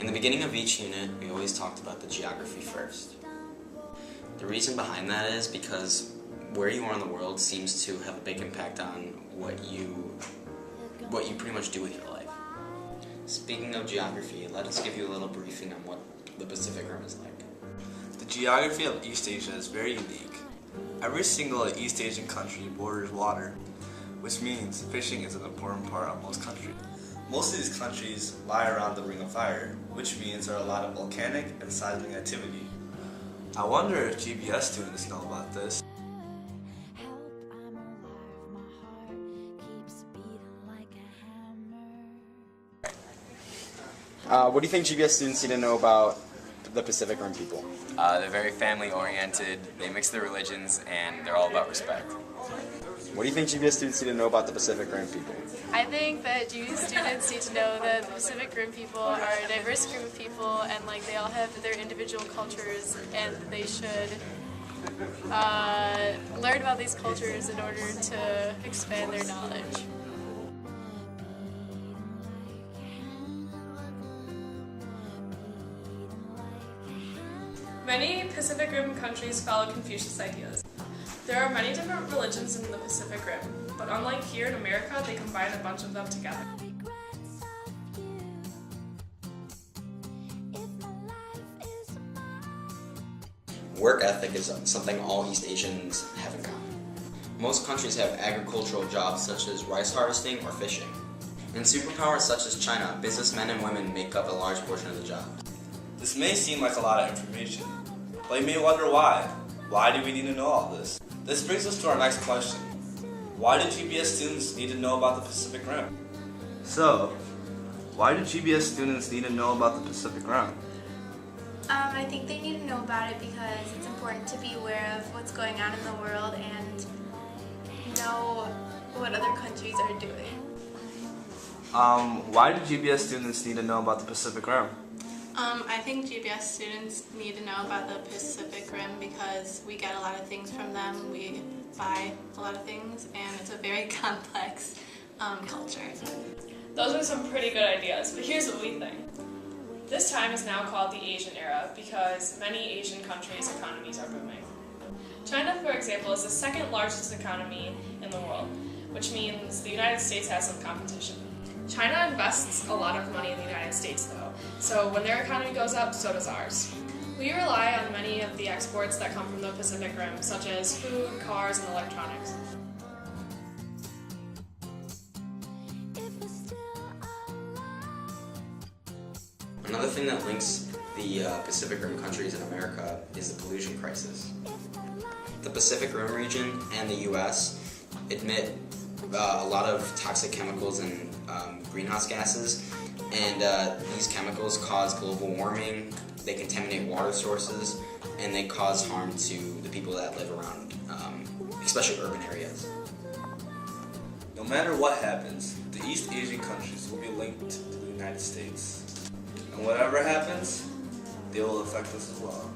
In the beginning of each unit, we always talked about the geography first. The reason behind that is because where you are in the world seems to have a big impact on what you pretty much do with your life. Speaking of geography, let us give you a little briefing on what the Pacific Rim is like. The geography of East Asia is very unique. Every single East Asian country borders water, which means fishing is an important part of most countries. Most of these countries lie around the Ring of Fire, which means there are a lot of volcanic and seismic activity. I wonder if GBS students know about this. What do you think GBS students need to know about the Pacific Rim people? They're very family-oriented, they mix their religions, and they're all about respect. What do you think GBS students need to know about the Pacific Rim people? I think that GBS students need to know that the Pacific Rim people are a diverse group of people, and they all have their individual cultures, and they should learn about these cultures in order to expand their knowledge. Many Pacific Rim countries follow Confucius ideas. There are many different religions in the Pacific Rim, but unlike here in America, they combine a bunch of them together. Work ethic is something all East Asians have in common. Most countries have agricultural jobs such as rice harvesting or fishing. In superpowers such as China, businessmen and women make up a large portion of the job. This may seem like a lot of information, but you may wonder why. Why do we need to know all this? This brings us to our next question. Why do GBS students need to know about the Pacific Rim? So, why do GBS students need to know about the Pacific Rim? I think they need to know about it because it's important to be aware of what's going on in the world and know what other countries are doing. Why do GBS students need to know about the Pacific Rim? I think GBS students need to know about the Pacific Rim because we get a lot of things from them, we buy a lot of things, and it's a very complex culture. Those are some pretty good ideas, but here's what we think. This time is now called the Asian era because many Asian countries' economies are booming. China, for example, is the second largest economy in the world, which means the United States has some competition. China invests a lot of money in the United States, though, so when their economy goes up, so does ours. We rely on many of the exports that come from the Pacific Rim, such as food, cars, and electronics. Another thing that links the Pacific Rim countries in America is the pollution crisis. The Pacific Rim region and the U.S. emit a lot of toxic chemicals and greenhouse gases, and these chemicals cause global warming, they contaminate water sources, and they cause harm to the people that live around, especially urban areas. No matter what happens, the East Asian countries will be linked to the United States. And whatever happens, they will affect us as well.